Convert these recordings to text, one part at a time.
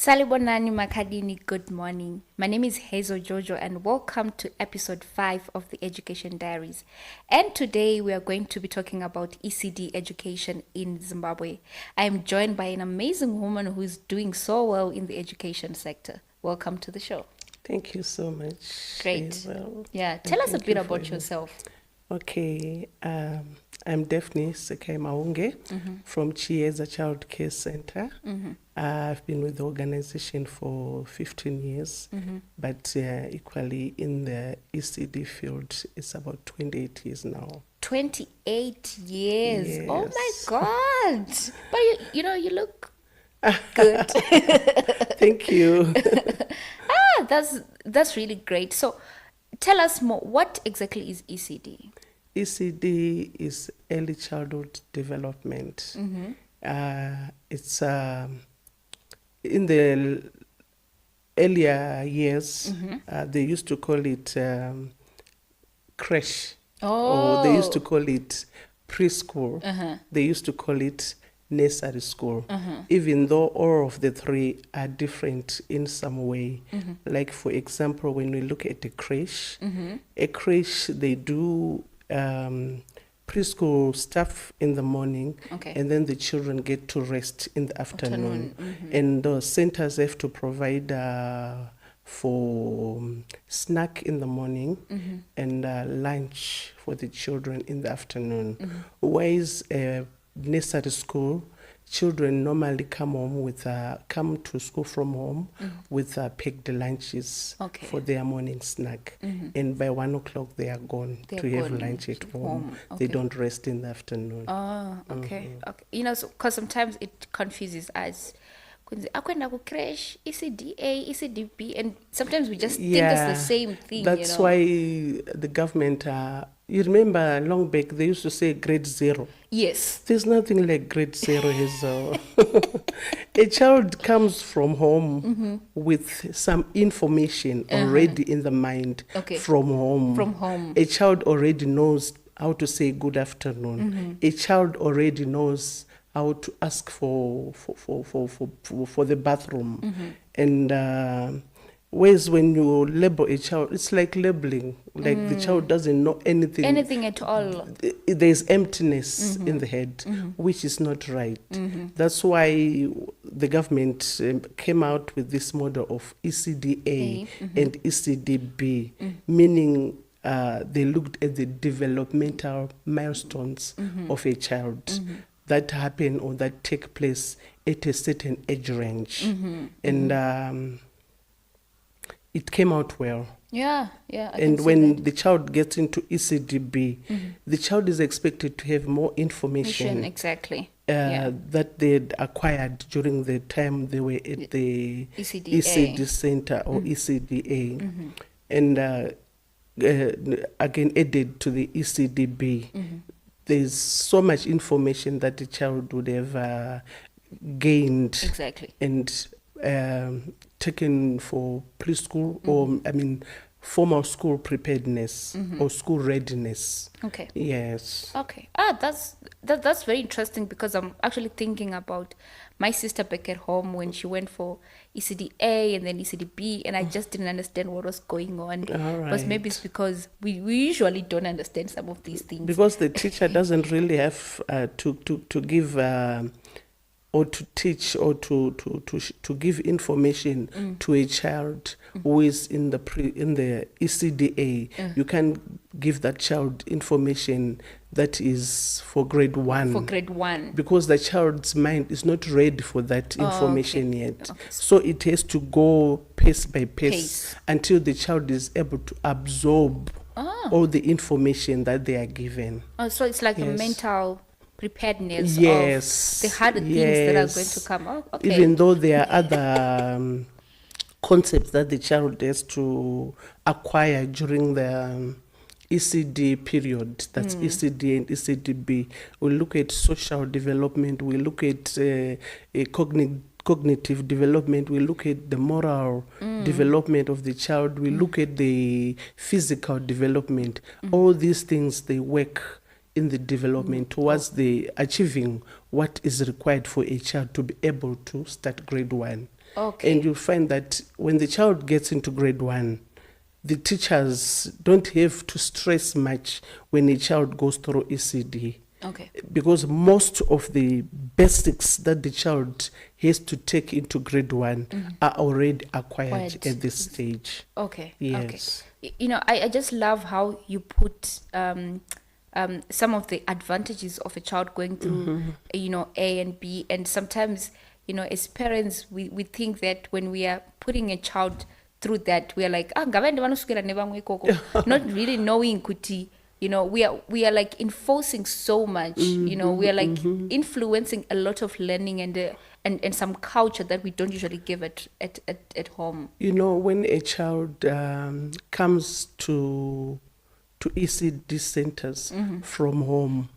Salibonani Makadini, good morning. My name is Hazel Jojo and welcome to episode 5 of the Education Diaries. And today we are going to be talking about ECD education in Zimbabwe. I am joined by an amazing woman who is doing so well in the education sector. Welcome to the show. Thank you so much. Great. Hazel. Yeah, tell us a bit about yourself. Okay, I'm Daphne Sekai Maunge from Chieza Child Care Center. I've been with the organization for 15 years, but equally in the ECD field, it's about 28 years now. 28 years. Yes. Oh my God. But you look good. Thank you. That's really great. So tell us more. What exactly is ECD? ECD is early childhood development. It's in the earlier years, they used to call it creche, or they used to call it preschool. They used to call it nursery school, even though all of the three are different in some way. Like, for example, when we look at a creche, they do preschool stuff in the morning, and then the children get to rest in the afternoon. And the centers have to provide for snack in the morning and lunch for the children in the afternoon. Whereas nursery school, children normally come to school from home with packed lunches for their morning snack, and by 1 o'clock they are gone to have lunch at home. They don't rest in the afternoon. Okay. Because sometimes it confuses us. Akwenda ku crash, ECDA, ECDB, and sometimes we just think it's the same thing. That's why the government, you remember long back, they used to say grade 0. Yes. There's nothing like grade 0. A child comes from home with some information already in the mind from home. A child already knows how to say good afternoon. A child already knows how to ask for the bathroom. And whereas when you label a child, it's like labeling. Like the child doesn't know anything at all. There's emptiness in the head, which is not right. That's why the government came out with this model of ECDA and ECDB, meaning they looked at the developmental milestones of a child that happen or that take place at a certain age range. And it came out well. And when the child gets into ECDB, the child is expected to have more information that they'd acquired during the time they were at the ECD center or ECDA. And again, added to the ECDB, there's so much information that the child would have gained and taken for preschool or, formal school preparedness or school readiness. Yes. That's very interesting, because I'm actually thinking about my sister back at home when she went for ECDA and then ECDB, and I just didn't understand what was going on. But maybe it's because we usually don't understand some of these things. Because the teacher doesn't really have to give or to teach or to give information to a child who is in the ECDA. You can give that child information that is for grade 1. Because the child's mind is not ready for that information yet. So it has to go pace by pace until the child is able to absorb all the information that they are given. So it's like a mental preparedness of the harder things that are going to come. Even though there are other concepts that the child has to acquire during the ECD period, that's ECD and ECDB. We look at social development, we look at cognitive development, we look at the moral development of the child, we look at the physical development. All these things, they work in the development towards the achieving what is required for a child to be able to start grade 1. Okay. And you'll find that when the child gets into grade 1, the teachers don't have to stress much when a child goes through ECD. Okay. Because most of the basics that the child has to take into grade 1 are already acquired at this stage. Okay. Yes. Okay. You know, I just love how you put some of the advantages of a child going through, you know, A and B. And sometimes, you know, as parents, we think that when we are putting a child through that, we are like, not really knowing kuti. You know, we are like enforcing so much. You know, we are like influencing a lot of learning and some culture that we don't usually give at home. You know, when a child comes to ECD centers from home,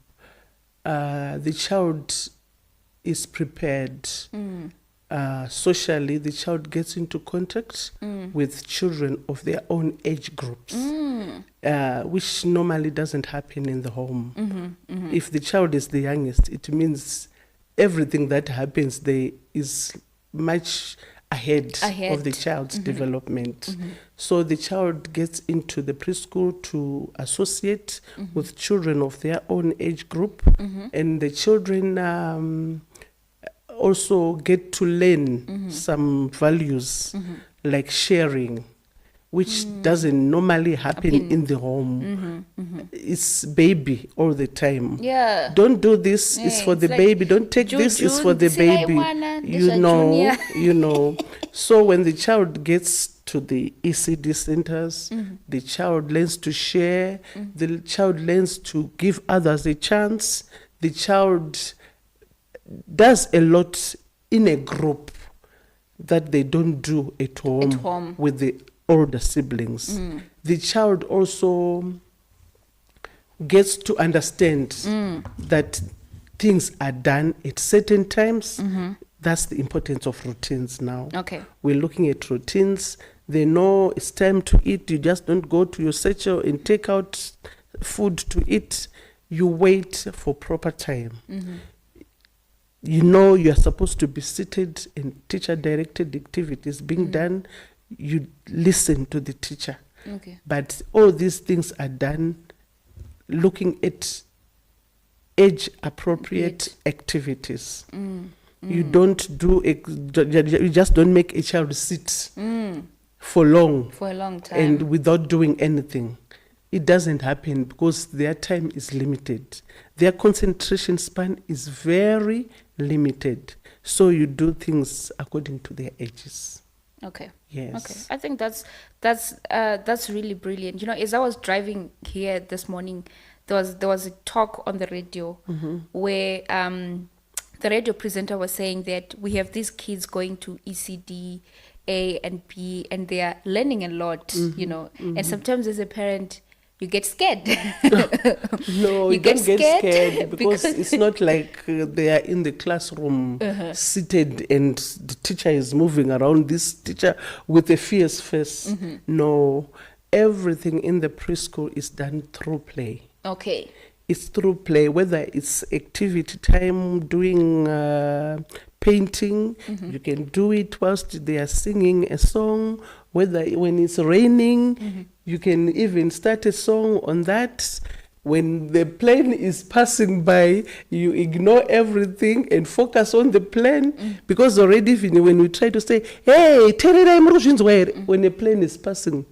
the child is prepared. Socially, the child gets into contact with children of their own age groups, which normally doesn't happen in the home. If the child is the youngest, it means everything that happens there is much ahead of the child's development. So the child gets into the preschool to associate with children of their own age group, and the children also get to learn some values like sharing, which doesn't normally happen in the home. It's baby all the time. Yeah. Don't do this, it's for the like baby. Don't take this, it's for the baby. You know. So when the child gets to the ECD centers, the child learns to share, the child learns to give others a chance, the child does a lot in a group that they don't do at home. With the older siblings. The child also gets to understand that things are done at certain times. That's the importance of routines now. Okay. We're looking at routines. They know it's time to eat. You just don't go to your satchel and take out food to eat. You wait for proper time. You know you're supposed to be seated and teacher-directed activities being done. You listen to the teacher. Okay. But all these things are done looking at age-appropriate activities. You don't do you just don't make a child sit for a long time and without doing anything. It doesn't happen because their time is limited. Their concentration span is very limited. So you do things according to their ages. Okay. Yes. Okay. I think that's really brilliant. You know, as I was driving here this morning, there was a talk on the radio where the radio presenter was saying that we have these kids going to ECD A and B, and they are learning a lot. You know, and sometimes as a parent, you get scared. No, you don't get scared because it's not like they are in the classroom seated and the teacher is moving around this teacher with a fierce face. No, everything in the preschool is done through play. Okay. It's through play, whether it's activity time, doing painting, you can do it whilst they are singing a song, whether when it's raining, you can even start a song on that. When the plane is passing by, you ignore everything and focus on the plane, because already when we try to say, hey, when a plane is passing,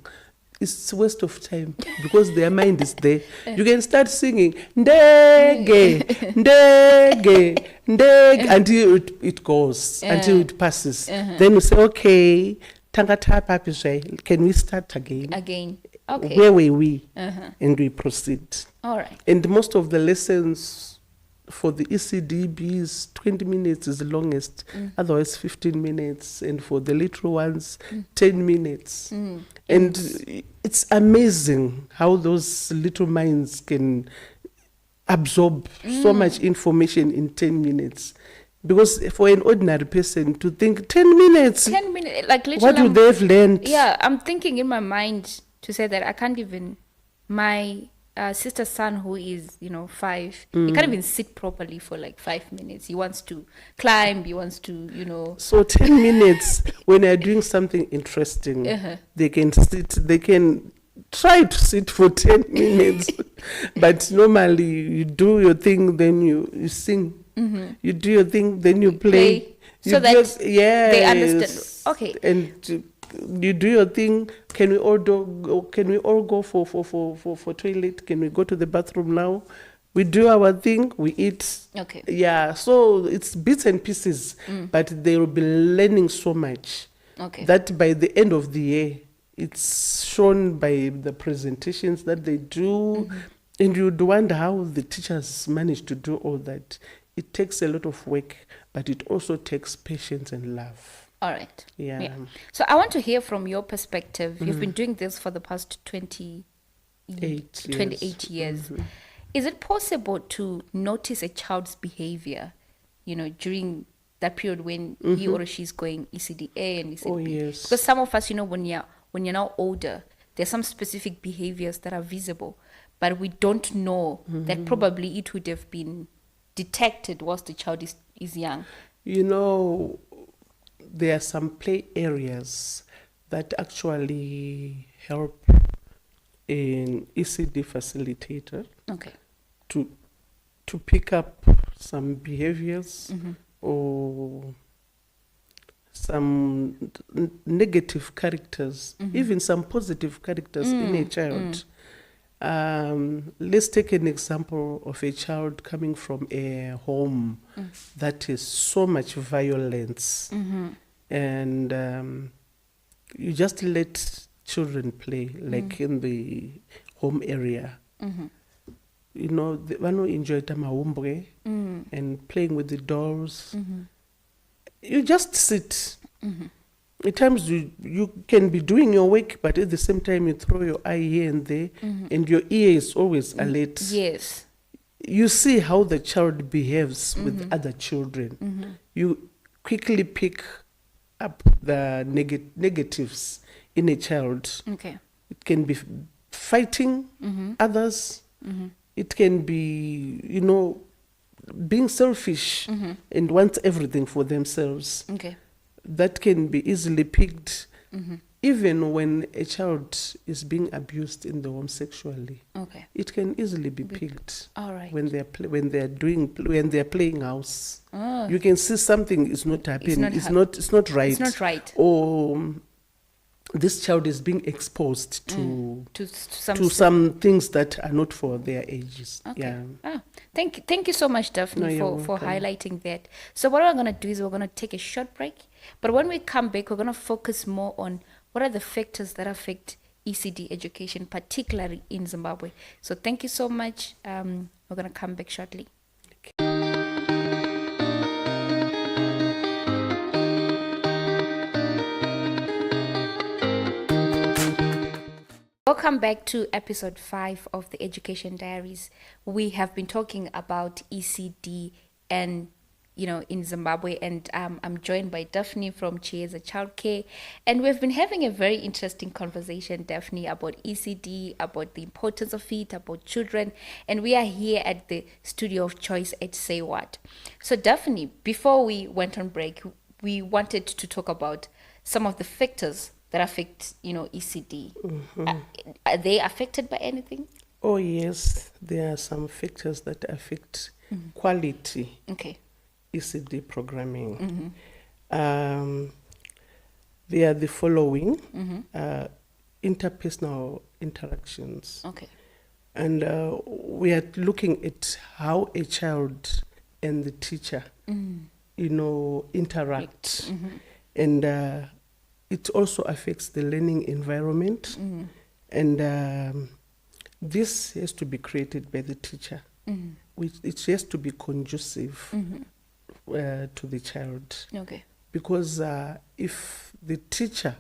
it's a waste of time because their mind is there. You can start singing ndege, ndege, ndege until it goes, until it passes. Then you say, okay, tangata, can we start again? Okay. Where were we? And we proceed. All right. And most of the lessons for the ECDBs, 20 minutes is the longest, otherwise 15 minutes. And for the little ones, 10 minutes. And it's amazing how those little minds can absorb so much information in 10 minutes. Because for an ordinary person to think 10 minutes, like literally, what would they have learned? Yeah, I'm thinking in my mind to say that I can't even, my sister's son who is, 5. He can't even sit properly for like 5 minutes. He wants to climb. He wants to. So 10 minutes when they're doing something interesting, they can sit. They can try to sit for 10 minutes, but normally you do your thing, then you sing. You do your thing, then you play. So that they understand. Okay. And you do your thing. Can we all go for toilet? Can we go to the bathroom now? We do our thing. We eat. Okay. Yeah. So it's bits and pieces, but they will be learning so much. Okay. That by the end of the year, it's shown by the presentations that they do, and you'd wonder how the teachers manage to do all that. It takes a lot of work, but it also takes patience and love. All right. Yeah. So I want to hear from your perspective. You've been doing this for the past 28 years. Is it possible to notice a child's behavior, during that period when he or she's going ECD A and ECD B? Oh, yes. Because some of us, when you're now older, there's some specific behaviors that are visible, but we don't know that probably it would have been detected whilst the child is young. There are some play areas that actually help an ECD facilitator to pick up some behaviors or some negative characters, even some positive characters in a child. Let's take an example of a child coming from a home that is so much violence, and you just let children play, like in the home area. They want to enjoy tamahombre and playing with the dolls. You just sit. At times you can be doing your work, but at the same time you throw your eye here and there, and your ear is always alert. Yes. You see how the child behaves with other children. You quickly pick up the negatives in a child. Okay. It can be fighting others. It can be, being selfish and wants everything for themselves. Okay. That can be easily picked, even when a child is being abused in the home sexually. Okay. It can easily be picked. All right. When they're playing house. You can see something is not happening. It's not right. It's not right. Or this child is being exposed to some things that are not for their ages. Okay. Yeah. Thank you so much, Daphne, for highlighting that. So what we're going to do is we're going to take a short break. But when we come back, we're going to focus more on what are the factors that affect ECD education, particularly in Zimbabwe. So thank you so much. We're going to come back shortly. Welcome back to episode 5 of the Education Diaries. We have been talking about ECD and in Zimbabwe, and I'm joined by Daphne from Chieza Childcare, and we've been having a very interesting conversation, Daphne, about ECD, about the importance of it, about children, and we are here at the studio of choice at Say What. So Daphne, before we went on break, we wanted to talk about some of the factors that affect, ECD. Are they affected by anything? Oh yes, there are some factors that affect quality. Okay. ECD programming. They are the following: interpersonal interactions. Okay. And we are looking at how a child and the teacher, interact, and it also affects the learning environment, and this has to be created by the teacher. It has to be conducive to the child. Okay. Because if the teacher,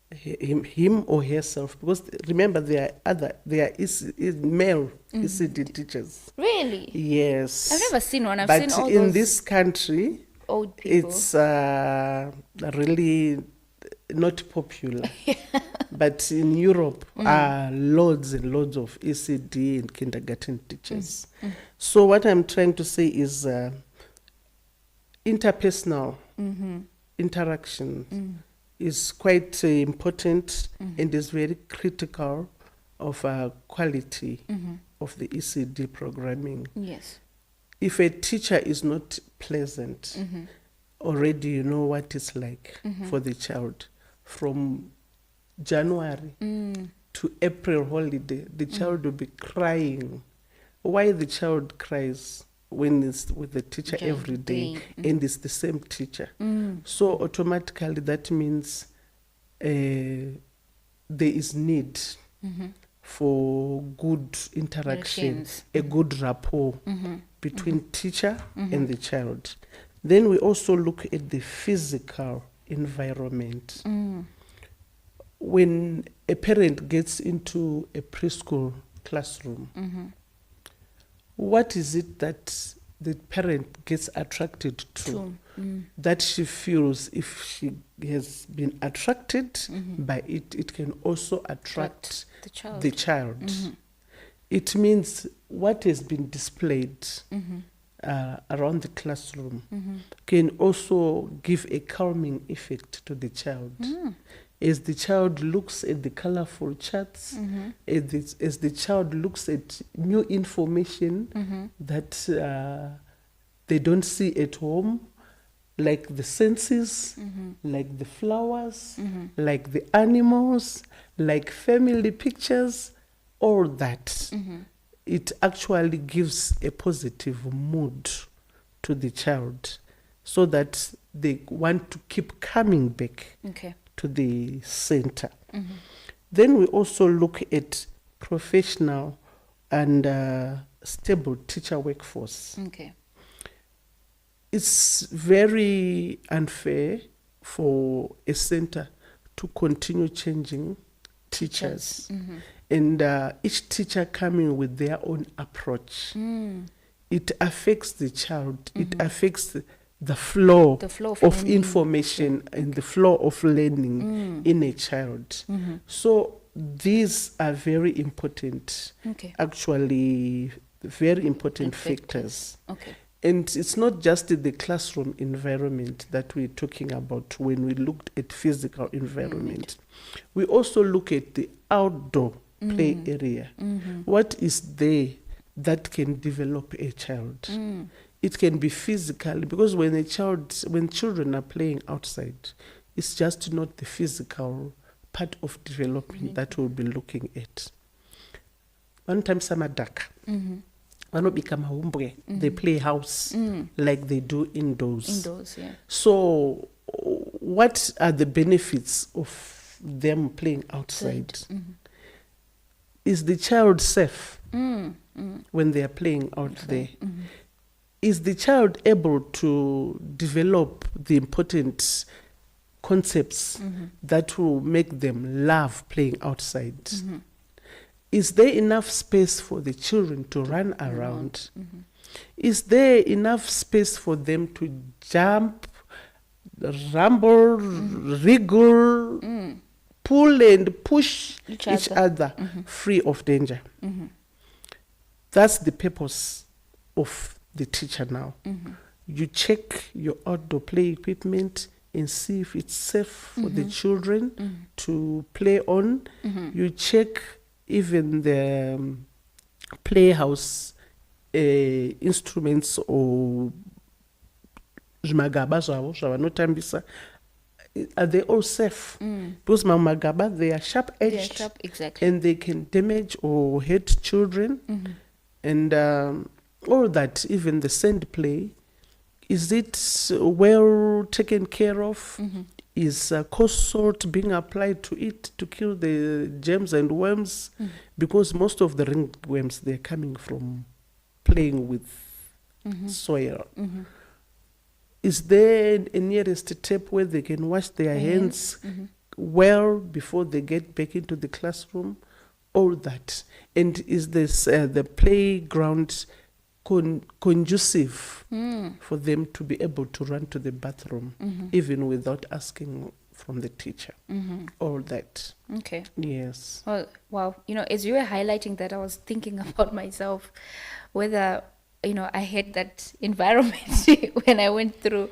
him or herself, because remember there are male ECD teachers. Really? Yes. I've never seen one. But seen all in those this country, old people. it's really not popular. But in Europe, are loads and loads of ECD and kindergarten teachers. So what I'm trying to say is interpersonal interaction is quite important and is very critical of quality of the ECD programming. Yes. If a teacher is not pleasant, already you know what it's like for the child. From January to April holiday, the child will be crying. Why the child cries when it's with the teacher every day and it's the same teacher? So automatically that means there is need for good interaction, a good rapport between teacher and the child. Then we also look at the physical environment. When a parent gets into a preschool classroom, what is it that the parent gets attracted to? That she feels if she has been attracted by it, it can also attract the child. It means what has been displayed around the classroom can also give a calming effect to the child. As the child looks at the colorful charts, as the child looks at new information that they don't see at home, like the senses, like the flowers, like the animals, like family pictures, all that. It actually gives a positive mood to the child so that they want to keep coming back to the center. Then we also look at professional and stable teacher workforce. It's very unfair for a center to continue changing teachers. And each teacher coming with their own approach. It affects the child. It affects the flow of information and the flow of learning in a child. So these are very important, actually very important factors. And it's not just the classroom environment that we're talking about when we looked at physical environment. We also look at the outdoor play area. What is there that can develop a child? It can be physically, because when children are playing outside, it's just not the physical part of developing that we'll be looking at. One time some are dark. When become hombre, they play house like they do indoors. So what are the benefits of them playing outside? Is the child safe when they are playing out there? Is the child able to develop the important concepts that will make them love playing outside? Is there enough space for the children to run around? Is there enough space for them to jump, rumble, wriggle, pull and push each other free of danger? That's the purpose of the teacher now. You check your outdoor play equipment and see if it's safe for the children to play on. You check even the playhouse instruments or magaba zvavanotambisa, are they all safe? Because magaba, they are sharp-edged, and they can damage or hurt children. And all that, even the sand play, is it well taken care of? Is coarse salt being applied to it to kill the germs and worms? Because most of the ringworms, they're coming from playing with soil. Is there a nearest tap where they can wash their hands well before they get back into the classroom? All that. And is this the playground conducive for them to be able to run to the bathroom even without asking from the teacher. All that. Okay. Yes. Well, wow. As you were highlighting that, I was thinking about myself, whether, I had that environment when I went through,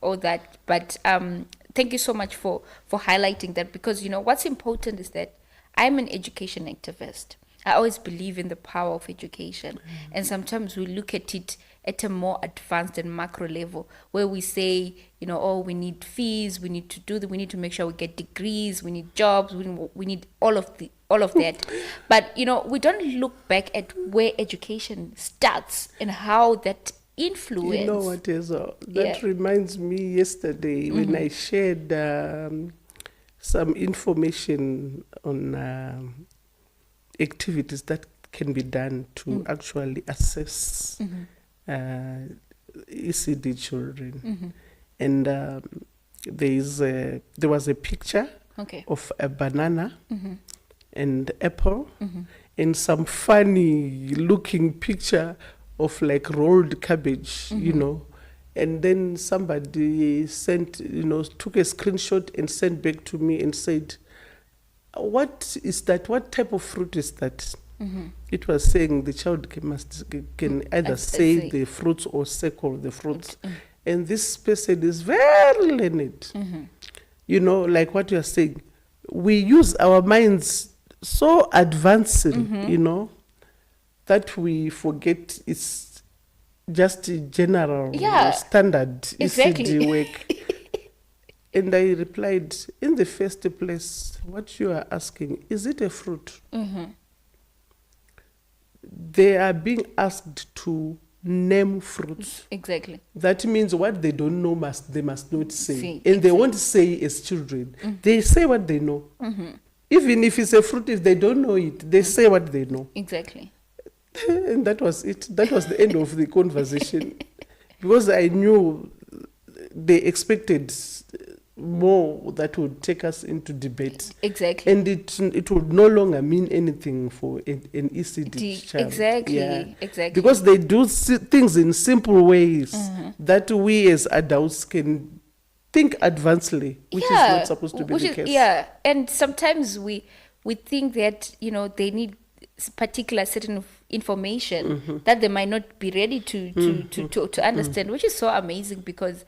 all that. But thank you so much for highlighting that, because, what's important is that I'm an education activist. I always believe in the power of education. And sometimes we look at it at a more advanced and macro level, where we say, we need fees, we need to make sure we get degrees, we need jobs, we need all of that. But, we don't look back at where education starts and how that influence. You know what is that reminds me yesterday when I shared some information on activities that can be done to actually assess ECD children. And there was a picture of a banana and apple and some funny looking picture of like rolled cabbage, and then somebody sent, took a screenshot and sent back to me and said, what is that? What type of fruit is that? It was saying the child can either say the fruits or circle the fruits. And this person is very learned. Like what you are saying. We use our minds so advancing, that we forget it's just a general standard ECD work. And I replied, in the first place, what you are asking, is it a fruit? They are being asked to name fruits. Exactly. That means what they don't know they must not say. And they won't say as children. They say what they know. Even if it's a fruit, if they don't know it, they say what they know. Exactly. And that was it. That was the end of the conversation. Because I knew they expected more that would take us into debate. Exactly. And it would no longer mean anything for an ECD child. Exactly. Yeah. Exactly. Because they do things in simple ways that we as adults can think advancedly, which is not supposed to be the case. Yeah, and sometimes we think that, they need particular certain information that they might not be ready to understand, which is so amazing, because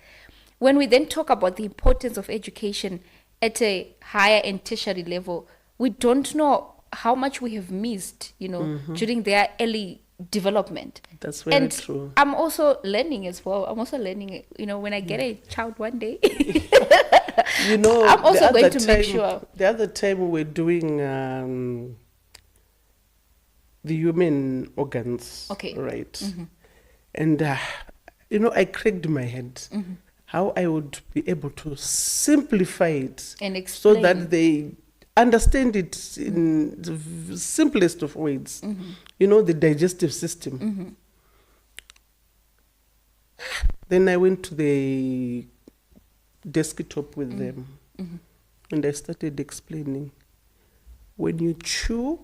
when we then talk about the importance of education at a higher and tertiary level, we don't know how much we have missed, during their early development. That's very true. I'm also learning as well. I'm also learning, when I get a child one day, I'm also going to make sure. The other time we were doing the human organs, right? And, I cracked my head. How I would be able to simplify it and explain, so that they understand it in the simplest of ways. The digestive system. Then I went to the desktop with them and I started explaining. When you chew,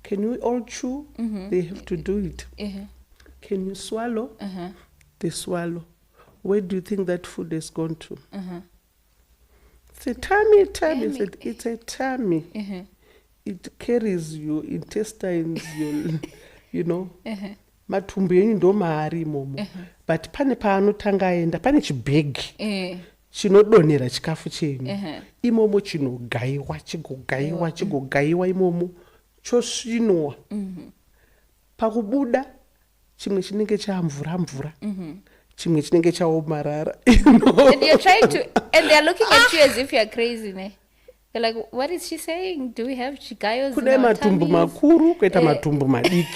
can we all chew? They have to do it. Can you swallow? They swallow. Where do you think that food has gone to? It's a tummy. I said, it's a tummy. It carries your intestines, matumbu enyu ndo maari imomo. But pane paanotanga aenda, pane chibhegi chinodonhera chikafu chenyu. Imomo chinogaiwa, chigogaiwa imomo, chosvinwa. Pakubuda, chimwe chinenge chamvura. Chimwe chinenge chaomarara. And you're trying to, and they're looking at you as if you're crazy, ne? They're like, what is she saying? Do we have chigayos in our matumbu tummies? makuru, kuita matumbu madiki.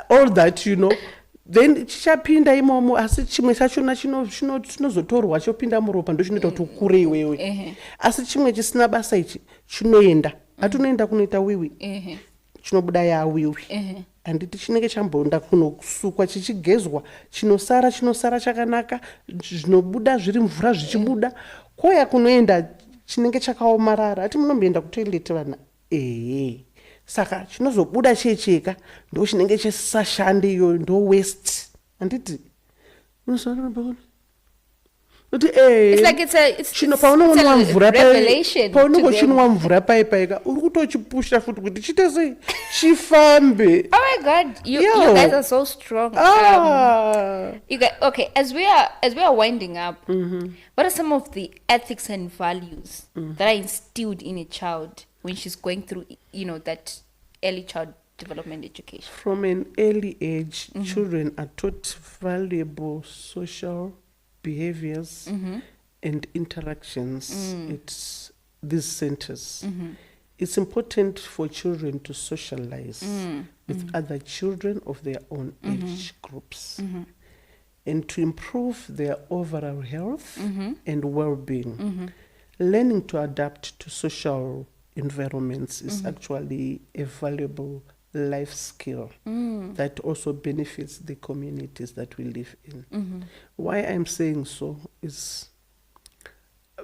All that, Then chichapinda imomo, asi chimwe chachona chinozotorwa chopinda muropa ndo chinoita kuti ukure iwewe. Asi chimwe chisina basa ichi chinoenda. Hatunoenda kunoita wiwi. Chinobuda yawiwi. Anditi chinenge chambonda kunosukwa chichigezwa, chinosara chakanaka, zvinobuda zviri mvura zvichibuda. Koya kunoenda chinenge chakaomarara. Ati munomboenda kutoilet vana. Saka chinozobuda checheka ndo chinenge chisashande iyo ndo waste. Anditi It's like it's a revelation to them. chinwa mvura paipaika uri kutochipusha futi kuti chite sei chifambe. Oh my God, you guys are so strong. You guys, okay, as we are winding up, what are some of the ethics and values that are instilled in a child when she's going through, that early child development education? From an early age, children are taught valuable social behaviors and interactions at these centers. It's important for children to socialize with other children of their own age groups and to improve their overall health and well-being. Learning to adapt to social environments is actually a valuable life skill that also benefits the communities that we live in. Why I'm saying so is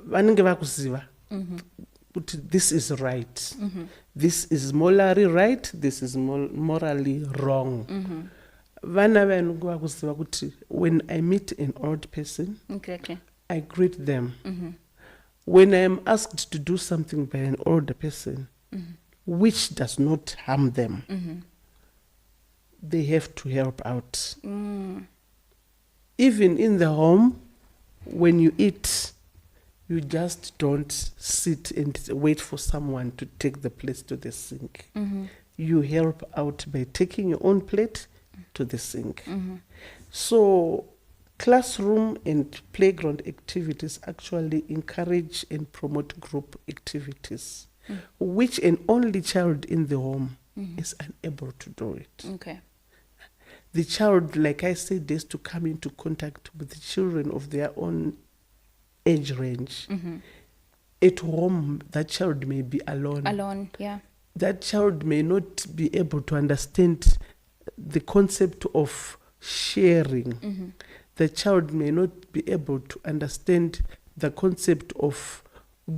vanenge vakuziva kuti this is right, this is morally right, this is morally wrong. Vana vanenge vakuziva kuti when I meet an old person, I greet them. When I am asked to do something by an older person which does not harm them, they have to help out. Even in the home, when you eat, you just don't sit and wait for someone to take the place to the sink. You help out by taking your own plate to the sink. So classroom and playground activities actually encourage and promote group activities, which an only child in the home is unable to do it. Okay. The child, like I said, has to come into contact with the children of their own age range. At home, that child may be alone. Alone, yeah. That child may not be able to understand the concept of sharing. The child may not be able to understand the concept of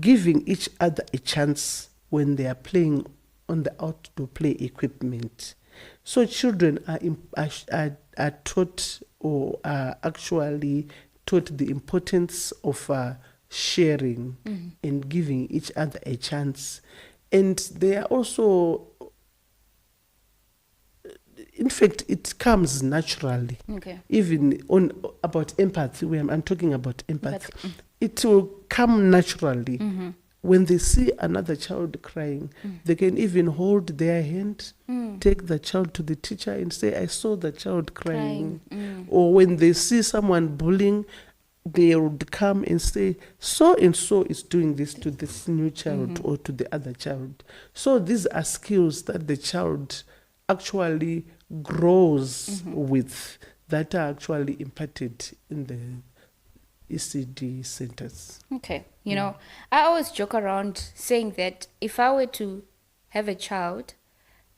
giving each other a chance when they are playing on the outdoor play equipment. So children are taught or are actually taught the importance of sharing and giving each other a chance. And they are also, in fact, it comes naturally. Okay. Even about empathy, when I'm talking about empathy, it will come naturally. When they see another child crying, they can even hold their hand, take the child to the teacher and say, I saw the child crying. Or when they see someone bullying, they would come and say, so and so is doing this to this new child or to the other child. So these are skills that the child actually grows with, that are actually imparted in the ECD centers. Okay. I always joke around saying that if I were to have a child,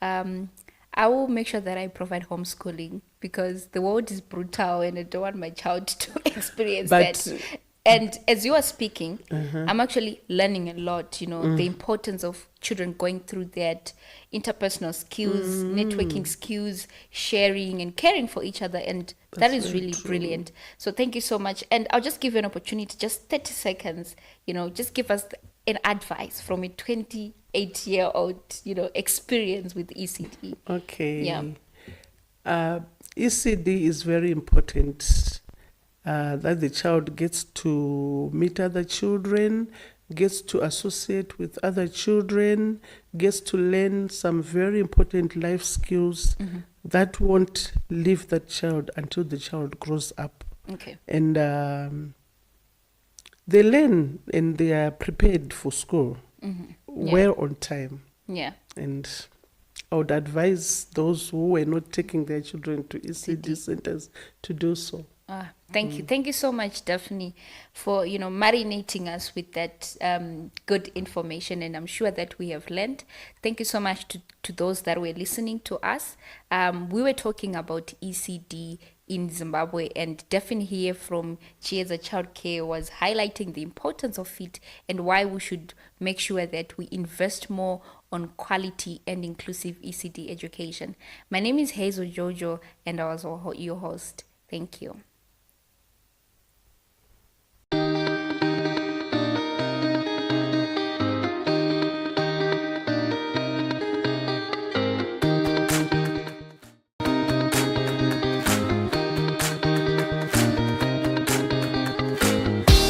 I will make sure that I provide homeschooling, because the world is brutal and I don't want my child to experience that. And as you are speaking, I'm actually learning a lot, the importance of children going through that interpersonal skills, networking skills, sharing and caring for each other. And that is really brilliant. So thank you so much. And I'll just give you an opportunity, just 30 seconds, just give us an advice from a 28-year-old, experience with ECD. Okay. Yeah. ECD is very important. That the child gets to meet other children, gets to associate with other children, gets to learn some very important life skills that won't leave that child until the child grows up. Okay. And they learn and they are prepared for school well on time. Yeah. And I would advise those who were not taking their children to ECD centers to do so. Thank you. Thank you so much, Daphne, for, marinating us with that good information. And I'm sure that we have learned. Thank you so much to those that were listening to us. We were talking about ECD in Zimbabwe, and Daphne here from Chieza Childcare was highlighting the importance of it and why we should make sure that we invest more on quality and inclusive ECD education. My name is Hazel Jojo, and I was your host. Thank you.